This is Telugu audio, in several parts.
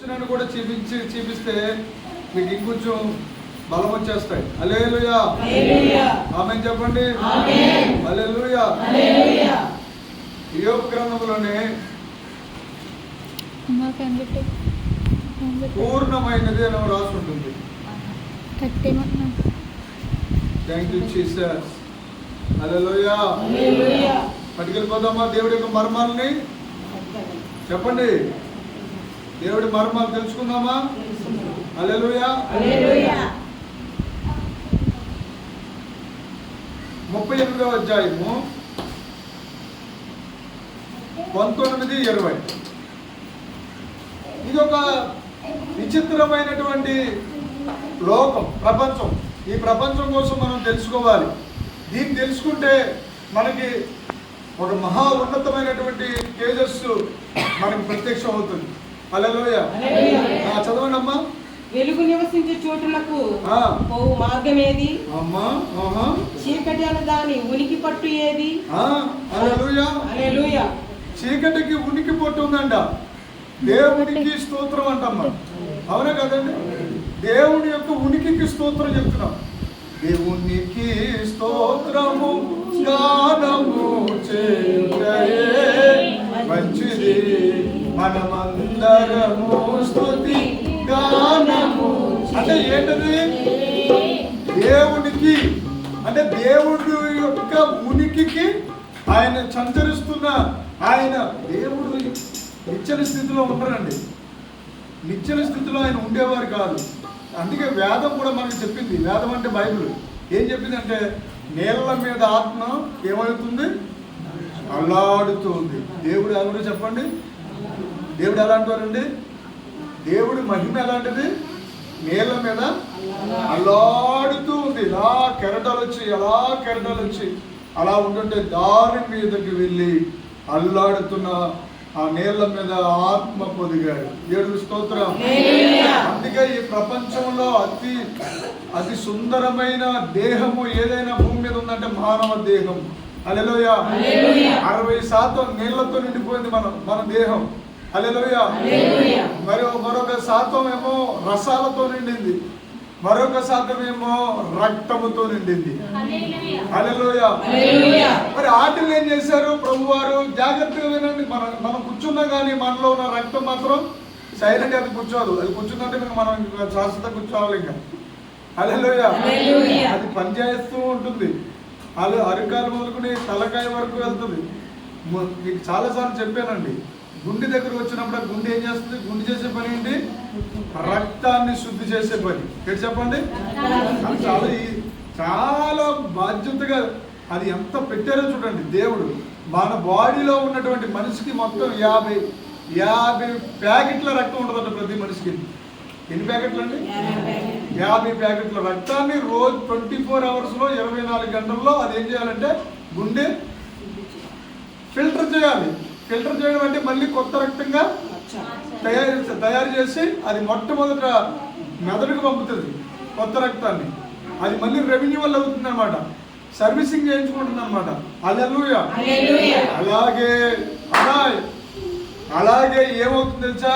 కూడా చూపిస్తే మీకు ఇంకొంచెం బలం వచ్చేస్తాయి. హల్లెలూయా, ఆమేన్ చెప్పండి. హల్లెలూయా. యోబు గ్రంథంలోనే పూర్ణమైనది అని రాసి ఉంటుంది. Thank you Jesus. హల్లెలూయా. పట్టుకెళ్ళిపోదామా దేవుడి యొక్క మర్మాలని? చెప్పండి, దేవుడి మర్మాలు తెలుసుకుందామా? హల్లెలూయా. 38వ అధ్యాయము 19-20. ఇది ఒక విచిత్రమైనటువంటి లోకం, ప్రపంచం. ఈ ప్రపంచం కోసం మనం తెలుసుకోవాలి. దీన్ని తెలుసుకుంటే మనకి ఒక మహా ఉన్నతమైనటువంటి తేజస్సు మనకు ప్రత్యక్షం అవుతుంది. హల్లెలూయా. చదవండి అమ్మా. వెలుగు నివసించే చోటులకు పోవు మార్గం ఏది? చీకటి అన్న దాని ఉనికి పట్టు ఏది? హల్లెలూయా. చీకటికి ఉనికి పట్టు ఉందంట. దేవునికి స్తోత్రం అంటమ్మా. అవునా కదండి? దేవుని యొక్క ఉనికికి స్తోత్రం చెప్తున్నాం. దేవునికి స్తోత్రము గానము చేయుటయే మంచిది, మనమందరము స్తుతి గానము. అంటే ఏంటది? దేవునికి అంటే దేవుడి యొక్క ఉనికికి ఆయన సంచరిస్తున్న ఆయన దేవుడు నిశ్చల స్థితిలో ఉండరండి. నిశ్చల స్థితిలో ఆయన ఉండేవారు కాదు. అందుకే వేదం కూడా మనకు చెప్పింది. వేదం అంటే బైబిల్ ఏం చెప్పింది అంటే, నీళ్ళ మీద ఆత్మ ఏమవుతుంది? అల్లాడుతుంది. దేవుడు ఎవరు చెప్పండి? దేవుడు ఎలాంటి వారండి? దేవుడి మహిమ ఎలాంటిది? నీళ్ళ మీద అల్లాడుతూ ఉంది. ఇలా కెరటాలు వచ్చి అలా ఉంటుంటే దాని మీదకి వెళ్ళి అల్లాడుతున్న ఆ నీళ్ళ మీద ఆత్మ పొదిగాడు. దేవుడికి స్తోత్రం. అందుకే ఈ ప్రపంచంలో అతి సుందరమైన దేహము ఏదైనా భూమి మీద ఉందంటే మానవ దేహం. హల్లెలూయా. 60% నీళ్లతో నిండిపోయింది మన దేహం. హల్లెలూయా. మరొక శాతం ఏమో రసాలతో నిండింది, మరొక శాతం ఏమో రక్తముతో నిండింది. హల్లెలూయా. మరి ఆటలు ఏం చేశారు ప్రభువారు? జాగ్రత్తగా వినండి. మనం కూర్చున్నా కానీ మనలో ఉన్న రక్తం మాత్రం సైలెంట్ అది కూర్చోదు. అది కూర్చుందంటే మనం శాశ్వత కూర్చోవాలి. ఇంకా హల్లెలూయా. అది పనిచేస్తూ ఉంటుంది. అరికాలు మొదలుకుని తలకాయ వరకు వెళ్తుంది. మీకు చాలాసార్లు చెప్పానండి. గుండె దగ్గరకు వచ్చినప్పుడు గుండె ఏం చేస్తుంది? గుండె చేసే పని ఏంటి? రక్తాన్ని శుద్ధి చేసే పని. ఏంటి చెప్పండి? అది చాలా బాధ్యతగా అది ఎంత పెట్టారో చూడండి. దేవుడు మన బాడీలో ఉన్నటువంటి మనిషికి మొత్తం 50 ప్యాకెట్ల రక్తం ఉంటుందంట ప్రతి మనిషికి. ఎన్ని ప్యాకెట్లు అండి? 50 ప్యాకెట్ల రక్తాన్ని రోజు 24 అవర్స్లో 24 గంటల్లో అది ఏం చేయాలంటే గుండె ఫిల్టర్ చేయాలి. ఫిల్టర్ చేయడం అంటే మళ్ళీ కొత్త రక్తంగా తయారు చేసి అది మొట్టమొదట మెదడుకు పంపుతుంది కొత్త రక్తాన్ని. అది మళ్ళీ రెవెన్యూవల్ అవుతుంది అనమాట, సర్వీసింగ్ చేయించుకుంటుంది అనమాట. హల్లెలూయా. అలాగే ఏమవుతుంది తెలుసా?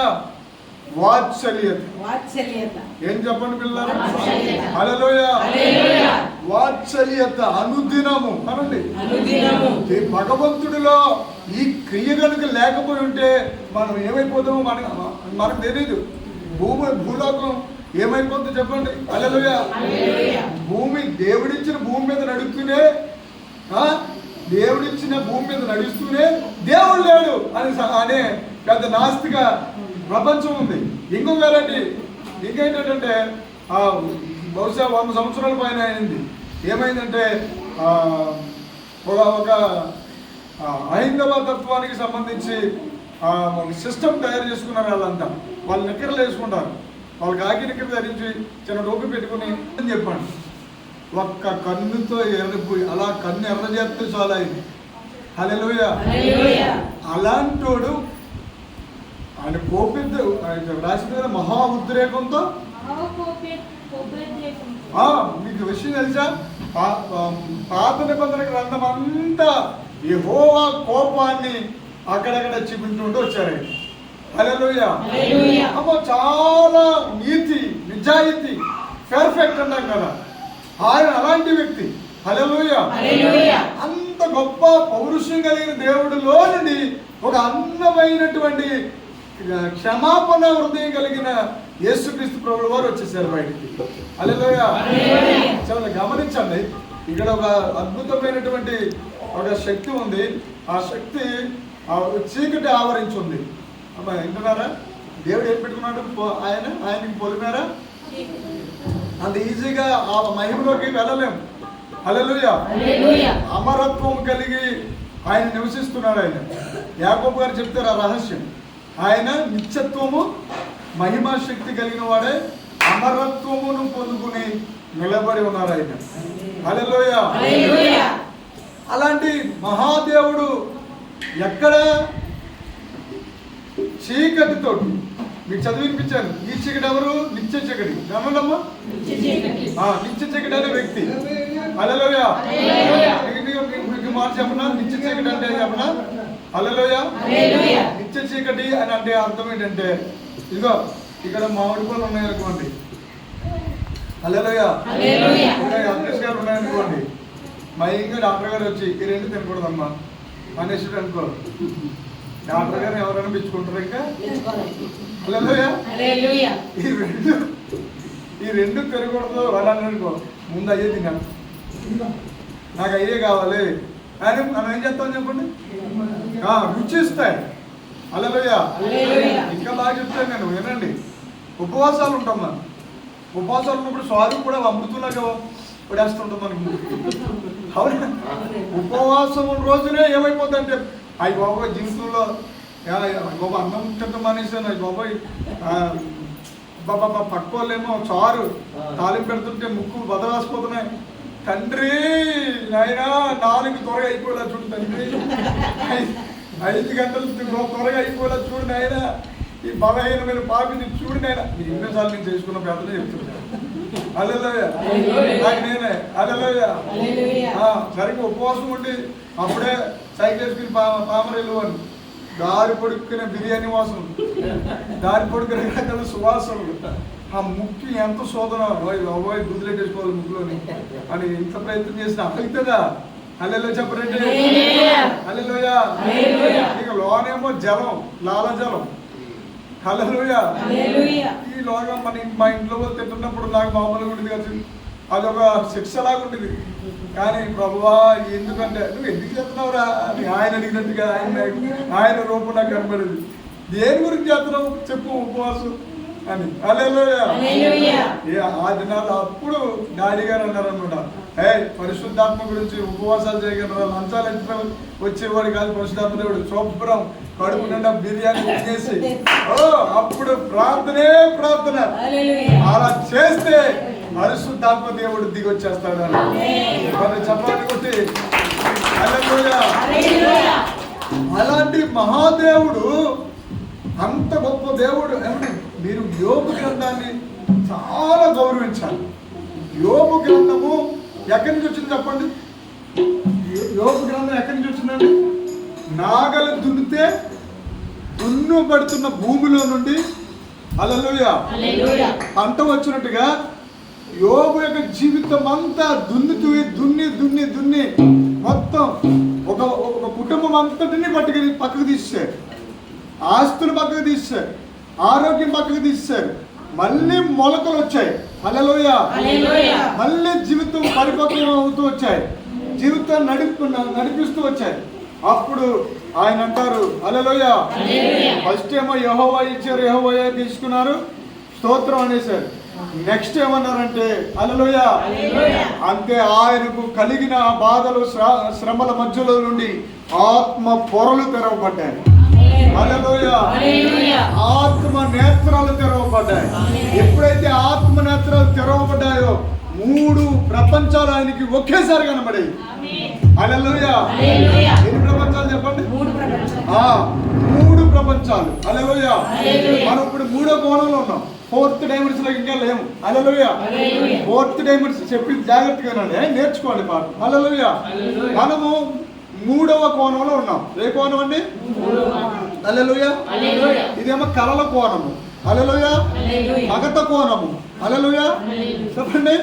వాత్సల్యత. ఏం చెప్పండి పిల్లలు? హల్లెలూయా. వాత్సల్యత అనుదినము అనండి. భగవంతుడిలో ఈ క్రియ కనుక లేకపోయి ఉంటే మనం ఏమైపోతామో మనకు తెలియదు. భూలోకం ఏమైపోతుందో చెప్పండి. హల్లెలూయా. దేవుడిచ్చిన భూమి మీద నడుస్తూనే దేవుడు లేడు అనే పెద్ద నాస్తిక ప్రపంచం ఉంది. ఇంకొక వెరైటీ ఇంకేంటంటే బహుశా 100 సంవత్సరాల పైన అయింది. ఏమైందంటే ఒక హైందవ తత్వానికి సంబంధించి సిస్టమ్ తయారు చేసుకున్నారు. వాళ్ళంతా వాళ్ళు నిక్కర్లు వేసుకుంటారు. వాళ్ళకి ఆకి నిక్కర ధరించి చిన్న టోపీ పెట్టుకుని అని చెప్పండి. ఒక్క కన్నుతో ఎర్రపోయి అలా కన్ను ఎర్ర చేస్తే చాలా అయింది. హల్లెలూయా. అలాంటోడు ఆయన కోపిద్దు రాసిన మీద మహా ఉద్రేకంతో మీకు విషయం తెలుసా? పాత నిబంధన గ్రంథం అంతా యెహోవా కోపాన్ని అక్కడక్కడ చూపించుకుంటూ వచ్చారు. హల్లెలూయా. హల్లెలూయా. అమ్మో చాలా నీతి నిజాయితీ పర్ఫెక్ట్ అన్నాం కదా, ఆయన అలాంటి వ్యక్తి. హల్లెలూయా. హల్లెలూయా. అంత గొప్ప పౌరుషం కలిగిన దేవుడిలో నుండి ఒక అందమైనటువంటి క్షమాపణ హృదయం కలిగిన యేసుక్రీస్తు ప్రభువు వారు వచ్చేసారు బయటికి. హల్లెలూయా. చాలా గమనించండి, ఇక్కడ ఒక అద్భుతమైనటువంటి ఒక శక్తి ఉంది. ఆ శక్తి చీకటి ఆవరించి ఉంది. అమ్మా వింటున్నారా? దేవుడు ఏం పెట్టుకున్నాడు? ఆయనకి పొలిమారా? అంత ఈజీగా ఆ మహిమలోకి వెళ్ళలేము. హల్లెలూయా. అమరత్వం కలిగి ఆయన నివసిస్తున్నాడు. ఆయన యాకోబు గారు చెప్తారు ఆ రహస్యం. ఆయన నిత్యత్వము మహిమా శక్తి కలిగిన వాడే అమరత్వమును పొందుకుని నిలబడి ఉన్నారు ఆయన. హల్లెలూయా. అలాంటి మహాదేవుడు ఎక్కడ చీకటితో మీకు చదివినిపించాను. ఈ చీకటి ఎవరు? నిత్య చీకటి. గమనమ్మా, నిత్య చీకటి అనే వ్యక్తి. హల్లెలూయా. మీకు మాట చెప్పనా? నిత్య చీకటి అంటే చెప్పనా? హల్లెలూయా. నిత్య చీకటి అని అంటే అర్థం ఏంటంటే, ఇదిగో ఇక్కడ మామిడి పళ్ళు ఉన్నాయనుకోండి. హల్లెలూయా. అంబేష్ గారు ఉన్నాయనుకోండి, మా ఇంకా డాక్టర్ గారు వచ్చి ఈ రెండు తినకూడదమ్మా అనేసి అనుకో, డాక్టర్ గారు ఎవరైనా మెచ్చుకుంటారు ఇంకా? హల్లెలూయా. ఈ రెండు తినకూడదు వాళ్ళని అనుకో, ముందు అయ్యే తిన్నాను, నాకు అయ్యే కావాలి అని మనం ఏం చేస్తాం చెప్పండి? రుచిస్తాయి. హల్లెలూయా. ఇంకా బాగా చెప్తాను నేను, వినండి. ఉపవాసాలు ఉంటాం మనం. ఉపవాసాలు ఉన్నప్పుడు స్వామి కూడా అమృతంలాగా పడేస్తుంటాం మనకు. అవునా? ఉపవాసం రోజునే ఏమైపోతుందంటే, అయ్యి బాబోయ్ జీవితంలో బాబా అన్నం తింటాం మానేసాను, అయ్యి బాబోయ్ బాబా పక్క వాళ్ళేమో చారు తాలింపు పెడుతుంటే ముక్కు బదలాసిపోతున్నాయి, తండ్రి నాయనా 4 త్వరగా అయిపోయేలా చూడు తండ్రి, 5 గంటలు త్వరగా అయిపోయేలా చూడు నాయన, ఈ బలహీనమైన పాపిని చూడు నాయన. మీరు ఎన్నోసార్లు నేను చేసుకున్న ప్రార్థన చెప్తున్నాను. హల్లెలూయా. నాకు నేనే. హల్లెలూయా. సరిగ్గా ఉపవాసం ఉండి అప్పుడే సైకిల్ వేసుకుని పామరేలు అని దారి పొడుక్కున బిర్యానీ వాసన, దారి పొడుకునే రకాల సువాసనలు, ఆ ముక్కు ఎంత శోధన, అవ్వాయి గుదిలెట్టేసుకోవాలి ముక్కులోని అని ఎంత ప్రయత్నం చేసినా అవుతుందా? హల్లెలూయా చెప్పరండి. హల్లెలూయా. ఇక లోనేమో జలం, లాల జలం. హల్లెలూయా. ఈ లోగా మా ఇంట్లో తింటున్నప్పుడు నాకు మామూలుగా ఉండేది కదా, అదొక శిక్షలాగా ఉండేది. కానీ ప్రభువా ఎందుకంటే నువ్వు ఎందుకు చేస్తున్నావురా అని ఆయన అడిగినట్టుగా ఆయన రూపం నాకు కనబడేది. దేని గురించి చేస్తున్నావు చెప్పు ఉపవాసం అని. హల్లెలూయా. ఆ దినాలు అప్పుడు డాడీ గారు అన్నారు అనమాట, పరిశుద్ధాత్మ గురించి ఉపవాసాలు చేయగలరా, లంచాలు ఎంత వచ్చేవాడు కాదు పరిశుద్ధాత్మ దేవుడు, శుభ్రం కడుపు నిండా బిర్యానీ తినేసి అప్పుడు ప్రార్థనే ప్రార్థన. అలా చేస్తే పరిశుద్ధాత్మ దేవుడు దిగి వచ్చేస్తాడు అని మనం చెప్పాలి కొట్టి. హల్లెలూయా. అలాంటి మహాదేవుడు, అంత గొప్ప దేవుడు. మీరు యోబు గ్రంథాన్ని చాలా గౌరవించాలి. యోబు గ్రంథము ఎక్కడి నుంచి వచ్చింది చెప్పండి? యోబు గ్రంథం ఎక్కడి నుంచి వచ్చిందండి? నాగలు దున్నితే దున్నుబడుతున్న భూమిలో నుండి హల్లెలూయా పంట వచ్చినట్టుగా యోబు యొక్క జీవితం అంతా దున్ని మొత్తం ఒక కుటుంబం అంతటిని పక్కకు తీసేశారు, ఆస్తులు పక్కకు తీసేశారు, ఆరోగ్యం పక్కకు తీసేశారు, మళ్ళీ మొలకలు వచ్చాయి. హల్లెలూయా. మళ్ళీ జీవితం పరిపక్వం అవుతూ వచ్చాయి, జీవితాన్ని నడిపిస్తూ వచ్చాయి. అప్పుడు ఆయన అంటారు హల్లెలూయా. ఫస్ట్ ఏమో యెహోవా ఇచ్చారు, యెహోవా తీసుకున్నారు, స్తోత్రం అనేసారు. నెక్స్ట్ ఏమన్నారంటే హల్లెలూయా. అంతే ఆయనకు కలిగిన బాధలు శ్రమల మధ్యలో నుండి ఆత్మ పొరలు తెరవబడ్డాయి. హల్లెలూయా. ఆత్మ నేత్రాలు తెరవబడ్డాయి. ఎప్పుడైతే ఆత్మ నేత్రాలు తెరవబడ్డాయో 3 ప్రపంచాలు ఆయనకి ఒకేసారి కనబడాయి. హల్లెలూయా. ఎన్ని ప్రపంచాలు చెప్పండి? 3 ప్రపంచాలు. హల్లెలూయా. మనం ఇప్పుడు 3వ కోణంలో ఉన్నాం, 4th డైమెన్షన్ లో ఇంకా లేము. హల్లెలూయా. 4th డైమెన్షన్ చెప్పి జాగ్రత్తగా నేర్చుకోండి పాట. హల్లెలూయా. మనము మూడవ కోణంలో ఉన్నాం. ఏ కోణం అండి? హల్లెలూయా. ఇదేమో కలల కోణము. హల్లెలూయా. మగత కోణము. హల్లెలూయా. చెప్పండి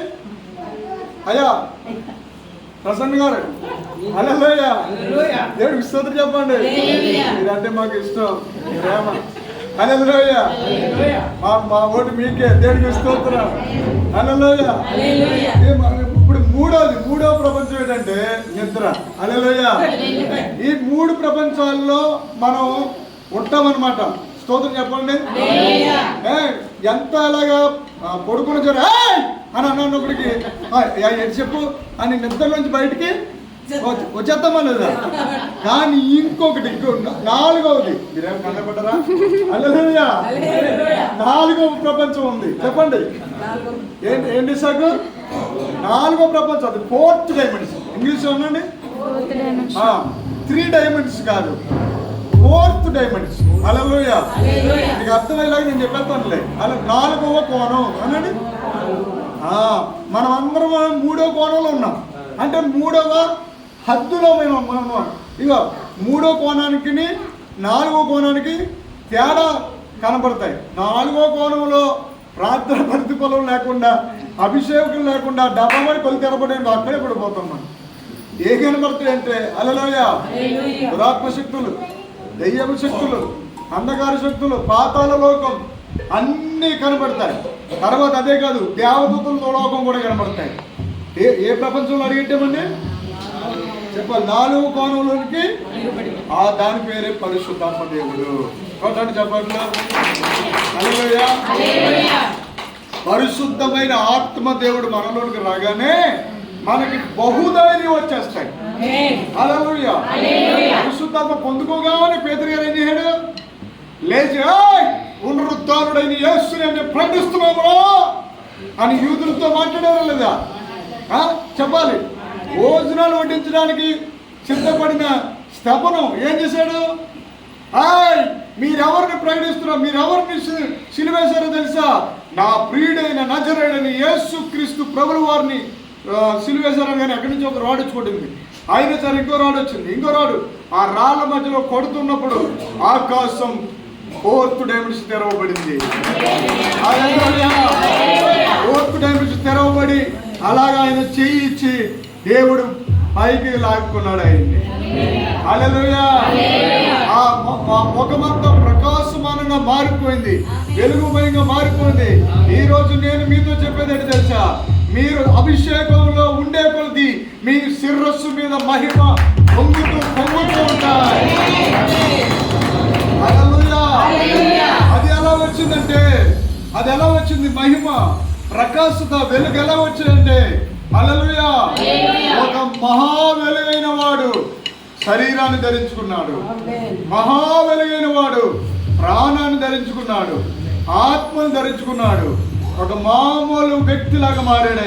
అయ్యా ప్రసన్న గారు. హల్లెలూయా. దేవుడికి స్తోత్రం చెప్పండి. మీరంటే మాకు ఇష్టం, ప్రేమ. హల్లెలూయా. మా ఓటు మీకే. దేవుడికి స్తోత్రం. హల్లెలూయా. ఇప్పుడు మూడవ ప్రపంచం ఏంటంటే నిద్ర. హల్లెలూయా. ఈ 3 ప్రపంచాల్లో మనం ఉంటామన్నమాట. స్తోత్రం చెప్పండి. ఎంత అలాగా పడుకున్న జర అని అన్నప్పటికీ ఎటు చెప్పు అని నిద్రలోంచి బయటికి వచ్చేద్దామా లేదా? కానీ ఇంకొకటి 4వది మీరేం కనపడ్డారా? హల్లెలూయా. 4వ ప్రపంచం ఉంది. చెప్పండి ఏంటి సాగు? 4వ ప్రపంచం. అది 4th డైమెన్షన్. ఇంగ్లీష్ ఉందండి. 3 డైమెన్షన్స్ కాదు, 4th డైమెన్షన్. హల్లెలూయా. మీకు అర్థమయ్యేలాగా నేను చెప్పేస్తానులే. అలా 4వ కోణం అనండి. మనం అందరం 3వ కోణంలో ఉన్నాం. అంటే 3వ హద్దులో మనం ఇగో 3వ కోణానికి 4వ కోణానికి తేడా కనబడతాయి. 4వ కోణంలో ప్రార్థన ప్రతిఫలం లేకుండా, అభిషేకం లేకుండా డబ్బమని కొలి తెరపడే అక్కడే పడిపోతాం మనం. ఏ కనబడతాయి అంటే హల్లెలూయా, దురాత్మ శక్తులు, దెయ్యపు శక్తులు, అంధకార శక్తులు, పాతాళ లోకం అన్నీ కనబడతాయి. తర్వాత అదే కాదు, దేవదూతుల లోకం కూడా కనబడతాయి. ఏ ప్రపంచంలో అడిగేటమండి చెప్పాలి? 4వ కోణంలోనికి దాని పేరే పరిశుద్ధాత్మ దేవుడు. కొట్టండి చెప్పండి. హల్లెలూయా. పరిశుద్ధమైన ఆత్మ దేవుడు మనలోనికి రాగానే మనకి బహుధైర్యం వచ్చేస్తాయి. హల్లెలూయా. పరిశుద్ధాత్మ పొందుకోగానే పేతురు గారు ఏం చేశాడు? లేచి పునరుద్ధానుడైన యేసుని అని ప్రకటిస్తున్నాము అని యూదులతో మాట్లాడారా లేదా? చెప్పాలి. భోజనాలు వడ్డించడానికి సిద్ధపడిన స్తెఫను ఏం చేశాడు? మీరెవరిని ప్రకటిస్తున్నా, మీరెవరిని సిలువేశారో తెలుసా? నా ప్రియుడైన నజరేయుడైన యేసు క్రీస్తు ప్రభుల వారిని సిలువేశారని. కానీ అక్కడి నుంచి ఒక రాడు వచ్చుకుంటుంది. అయినా సరే ఇంకో రాడు వచ్చింది, ఇంకో రాడు. ఆ రాళ్ళ మధ్యలో కొడుతున్నప్పుడు ఆకాశం 4th డైమెన్షన్ తెరవబడింది. 4th డైమెన్షన్ తెరవబడి అలాగా ఆయన చెయ్యి ఇచ్చి దేవుడు పైకి లాక్కున్నాడు ఆయన్ని. హల్లెలూయా. ఆ ముఖమంతా ప్రకాశమానంగా మారిపోయింది, వెలుగుమయంగా మారిపోయింది. ఈ రోజు నేను మీతో చెప్పేది ఏంటి తెలుసా? మీరు అభిషేకంలో ఉండే కొలది మీ శిరస్సు మీద మహిమ పొంగుతూ ఉంటాయి. హల్లెలూయా. అది ఎలా వచ్చిందంటే, అది ఎలా వచ్చింది? మహిమ, ప్రకాశత, వెలుగు ఎలా వచ్చిందంటే హల్లెలూయా, ఒక మహా వెలుగైన వాడు శరీరాన్ని ధరించుకున్నాడు. మహా వెలుగైన వాడు ప్రాణాన్ని ధరించుకున్నాడు, ఆత్మను ధరించుకున్నాడు. ఒక మామూలు వ్యక్తిలాగా మారాడు.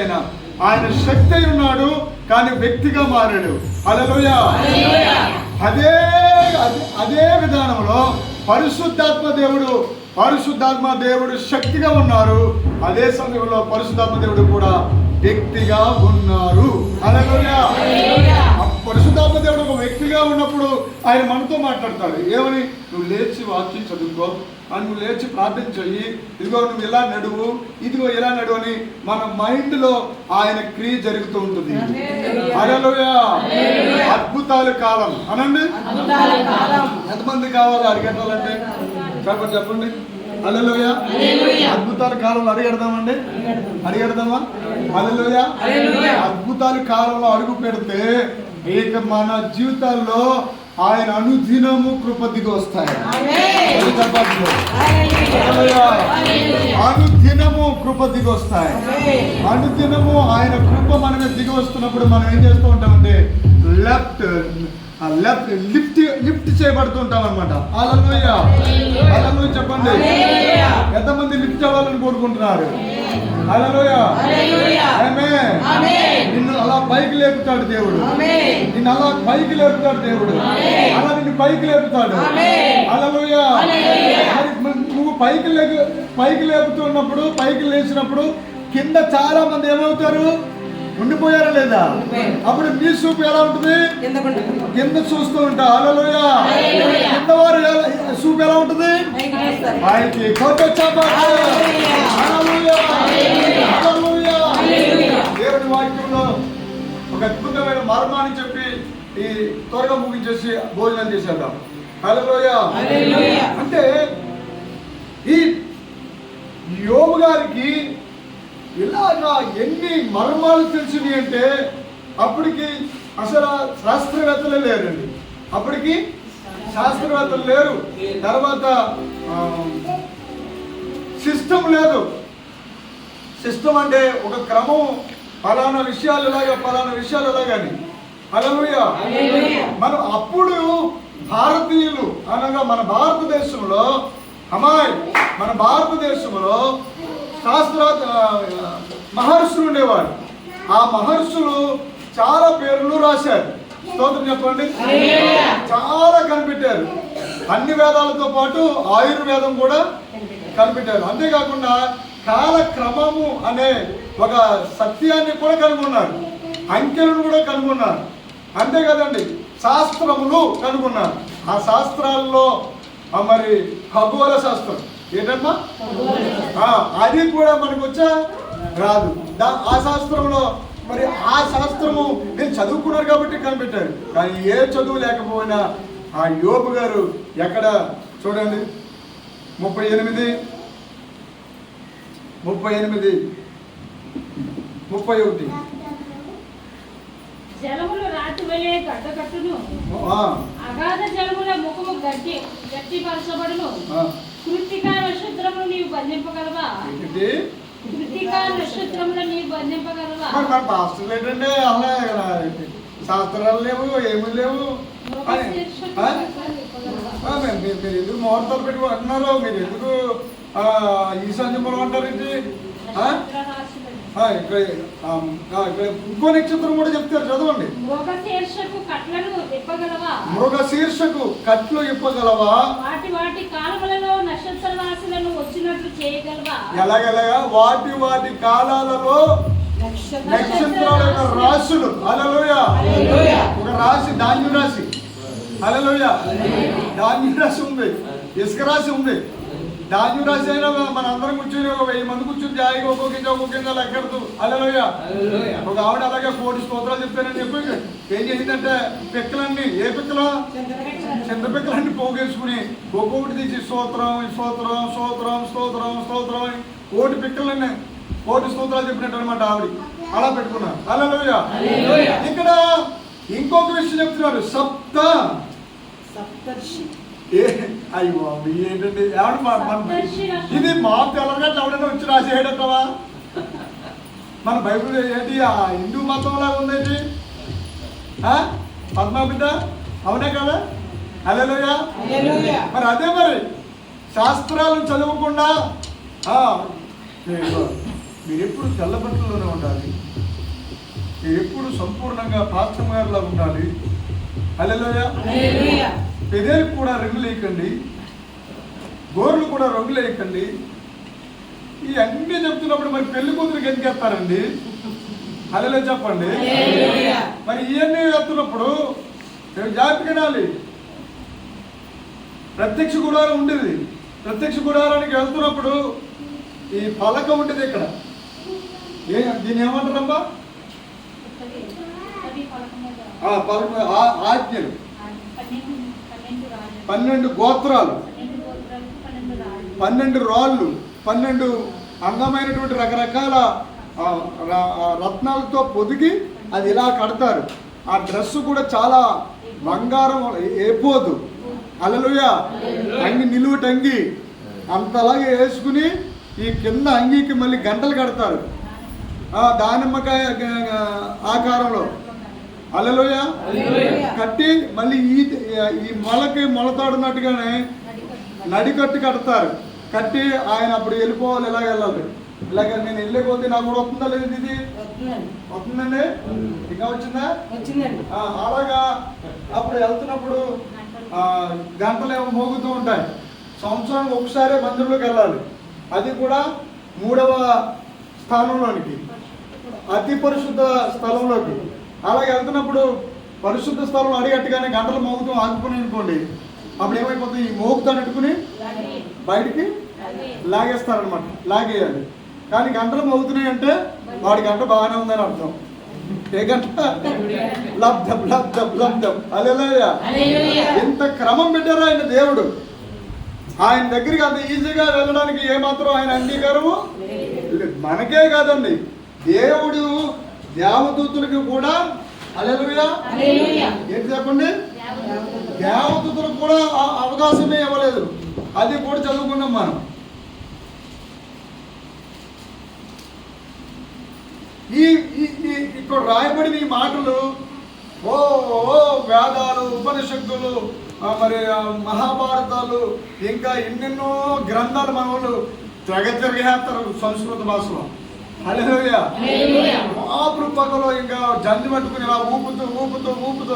ఆయన శక్తి ఉన్నాడు కానీ వ్యక్తిగా మారాడు. హల్లెలూయా. అదే విధానంలో పరిశుద్ధాత్మ దేవుడు శక్తిగా ఉన్నారు. అదే సమయంలో పరిశుద్ధాత్మ దేవుడు కూడా వ్యక్తిగా ఉన్నారు. హల్లెలూయా. పరిశుద్ధాత్మ దేవుడు ఒక వ్యక్తిగా ఉన్నప్పుడు ఆయన మనతో మాట్లాడతాడు. ఏమని? నువ్వు లేచి వాక్యం చదువుకో, నువ్వు లేచి ప్రార్థన చెయ్యి, ఇదిగో నువ్వు ఇలా నడువు, ఇదిగో ఇలా నడువు అని మన మైండ్ లో ఆయన క్రియ జరుగుతూ ఉంటుంది. హల్లెలూయా. అద్భుతాల కాలం అనండి. ఎంతమంది కావాలి అడిగెట్టాలంటే చెప్పండి. హల్లెలూయా. అద్భుతాల కాలంలో అడిగెడదామండి. అడిగెడదామా? హల్లెలూయా. అద్భుతాల కాలంలో అడుగు పెడితే ఇక మన జీవితాల్లో ఆయన అనుదినము కృప దిగి వస్తాయి. అనుదినము కృప దిగి వస్తాయి. అనుదినము ఆయన కృప మన మీద దిగి వస్తున్నప్పుడు మనం ఏం చేస్తూ ఉంటామంటే లిఫ్ట్ చేయబడుతూ ఉంటాం అనమాట. హల్లెలూయా. హల్లెలూయా చెప్పండి. ఎంతమంది లిఫ్ట్ అవ్వాలని కోరుకుంటున్నారు? హల్లెలూయా. ఆమేన్. నిన్ను అలా పైకి లేపుతాడు దేవుడు. నిన్ను అలా పైకి లేపుతాడు దేవుడు. అలా నిన్ను పైకి లేపుతాడు. హల్లెలూయా. నువ్వు పైకి లేపుతున్నప్పుడు, పైకి లేచినప్పుడు కింద చాలా మంది ఏమవుతారు? ఉండిపోయారా లేదా? అప్పుడు మీ చూపు ఎలా ఉంటుంది? కింద చూస్తూ ఉంటా. హల్లెలూయా. కింద వారు చూపు ఎలా ఉంటుంది? పైకి. దేవుని వాక్యంలో ఒక అద్భుతమైన మర్మాన్ని చెప్పి ఈ త్వరగా ముగించేసి భోజనం చేసేద్దాం. హల్లెలూయా. అంటే ఈ యోబు గారికి ఇలాగా ఎన్ని మర్మాలు తెలిసినాయి అంటే అప్పటికి అసలు శాస్త్రవేత్తలే లేరండి. అప్పటికి శాస్త్రవేత్తలు లేరు. తర్వాత సిస్టమ్ లేదు. సిస్టమ్ అంటే ఒక క్రమం, ఫలానా విషయాలు ఎలాగని. హల్లెలూయా. మనం అప్పుడు భారతీయులు అనగా మన భారతదేశంలో మన భారతదేశంలో మహర్షులు ఉండేవారు. ఆ మహర్షులు చాలా పేర్లు రాశారు. స్తోత్రం చెప్పండి. చాలా కనిపెట్టారు. అన్ని వేదాలతో పాటు ఆయుర్వేదం కూడా కనిపెట్టారు. అంతేకాకుండా కాలక్రమము అనే ఒక సత్యాన్ని కూడా కనుగొన్నారు. అంకెలను కూడా కనుగొన్నారు. అంతే కదండి, శాస్త్రములు కనుగొన్నారు. ఆ శాస్త్రాల్లో మరి ఖగోళ శాస్త్రం ఏంటమ్మా, అది కూడా మనకు వచ్చా రాదు. ఆ శాస్త్రంలో మరి ఆ శాస్త్రము నేను చదువుకున్నారు కాబట్టి కనిపెట్టారు. కానీ ఏ చదువు లేకపోయినా ఆ యోబు గారు ఎక్కడ చూడండి, 38, 31. జలములు రాతి వలె గడ్డకట్టును, అగాధ జలముల ముఖము గట్టి పరచబడును. కృత్తికా నక్షత్రములు నీవు బంధింపగలవా? కృత్తికా నక్షత్రములు నీవు బంధింపగలవా? మన పాస్టర్లు ఏంటంటే అలా శాస్త్రాలు లేవు, ఏమి లేవు. మీరు ఎందుకు ముహూర్తాలు పెట్టి అంటున్నారు? మీరు ఎందుకు ఈశాన్యపురం అంటారేంటి? ఇక్కడ ఇంకో నక్షత్రం కూడా చెప్తారు, చదవండి. మృగశీర్షకు కట్లు ఇప్పగలవా? వాటి కాలములలో నక్షత్ర రాశులను వచ్చినట్లు చేయగలవా? ఎలాగెలాగా? వాటి కాలాలలో నక్షత్రాల యొక్క రాశులు. హల్లెలూయా. ఒక రాశి ధాన్యం రాశి. హల్లెలూయా. ధాన్యం రాశి ఉంది, ఇసుక రాశి ఉంది. ధాన్యం రాశి అయినా మన అందరం కూర్చొని 1000 మంది కూర్చొని జాయిగా ఒక్కొక్క కింద లెక్కడుతూ. హల్లెలూయా. ఒక ఆవిడ అలాగే 1 స్తోత్రాలు చెప్తానని చెప్పి ఏం చేసిందంటే పిక్కలన్నీ, ఏ పిక్కలు? చింత పిక్కలన్నీ పోగేసుకుని ఒక్కొక్కటి తీసి స్తోత్రం స్తోత్రం స్తోత్రం స్తోత్రం స్తోత్రం అని 1 పిక్కలన్నీ 1 స్తోత్రాలు చెప్పినట్టు అనమాట ఆవిడ. అలా పెట్టుకున్నారు. హల్లెలూయా. ఇక్కడ ఇంకొక విషయం చెప్తున్నారు, అయ్యో ఏంటండి ఇది మా తెల్లగట్ల ఎవడైనా వచ్చి రాసేయడటవా? మన బైబిల్ ఏంటి ఆ హిందూ మతం లాగా ఉందేంటి? పద్మాబిడ్డ అవునే కదా? హల్లెలూయా. మరి అదే మరి శాస్త్రాలను చదవకుండా మీరు ఎప్పుడు తెల్ల బట్టల్లోనే ఉండాలి, మీరు ఎప్పుడు సంపూర్ణంగా పాస్టర్ గారిలా ఉండాలి. హల్లెలూయా. పెదేలకు కూడా రంగులు వేయకండి, గోర్లు కూడా రంగులు వేయకండి. ఇవన్నీ చెప్తున్నప్పుడు మరి పెళ్లి కూతురికి ఎందుకు వేస్తారండి? హల్లెలూయా చెప్పండి. మరి ఇవన్నీ వేస్తున్నప్పుడు జాగ్రత్త వినాలి. ప్రత్యక్ష గుడారం ఉండేది. ప్రత్యక్ష గుడారానికి వెళ్తున్నప్పుడు ఈ పలక ఉంటుంది ఇక్కడ. దీన్ని ఏమంటారమ్మా? ఆజ్ఞలు. 12 గోత్రాలు, 12 రాళ్ళు, 12 అందమైనటువంటి రకరకాల రత్నాలతో పొదిగి అది ఇలా కడతారు. ఆ డ్రెస్ కూడా చాలా బంగారం ఏపోదు. హల్లెలూయా. అంగి నిలువుట అంగి అంతలాగే వేసుకుని ఈ కింద అంగీకి మళ్ళీ గంటలు కడతారు దానిమ్మకాయ ఆకారంలో. హల్లెలూయా. కట్టి మళ్ళీ ఈ మొలకి మొలతాడున్నట్టుగానే నడికట్టు కడతారు. కట్టి ఆయన అప్పుడు వెళ్ళిపోవాలి, ఇలాగ వెళ్ళాలి. ఇలాగ నేను వెళ్ళే కొద్ది నాకు కూడా వస్తుందా లేదు? ఇది వస్తుందండి, ఇంకా వచ్చిందా? అలాగా అప్పుడు వెళ్తున్నప్పుడు గంటలు ఏమో మోగుతూ ఉంటాయి. సంవత్సరానికి ఒకసారి మందిరంలోకి వెళ్ళాలి, అది కూడా 3వ స్థానంలోనికి. అతి పరిశుద్ధ స్థలంలోకి. అలాగే వెళ్తున్నప్పుడు పరిశుద్ధ స్థలం అడిగట్టుగానే గంటలు మోగుతూ ఆగుకుని అనుకోండి, అప్పుడు ఏమైపోతుంది, ఈ మోగుతాను అట్టుకుని బయటికి లాగేస్తారనమాట, లాగేయాలి. కానీ గంటలు మోగుతున్నాయి అంటే వాడి గంట బాగానే ఉందని అర్థం. ఏ గంట? లబ్ధం లబ్ధం లబ్ధం. హల్లెలూయా. ఎంత క్రమం పెట్టారో ఆయన దేవుడు. ఆయన దగ్గరికి అంత ఈజీగా వెళ్ళడానికి ఏమాత్రం ఆయన అంగీకారము మనకే కాదండి, దేవుడు దేవదూతులకు కూడా, హల్లెలూయా, ఏంటి చెప్పండి, దేవదూతులకు కూడా అవకాశమే ఇవ్వలేదు. అది కూడా చదువుకున్నాం మనం. ఇక్కడ రాయబడిన ఈ మాటలు ఓ వేదాలు, ఉపనిషత్తులు, మరి మహాభారతాలు, ఇంకా ఎన్నెన్నో గ్రంథాలు మన వాళ్ళు తెగతిరిగేస్తారు సంస్కృత భాషలో. హల్లెలూయా. మహాపురుపకలో ఇంకా జంజి పట్టుకుని ఇలా ఊపుతూ ఊపుతూ ఊపుతూ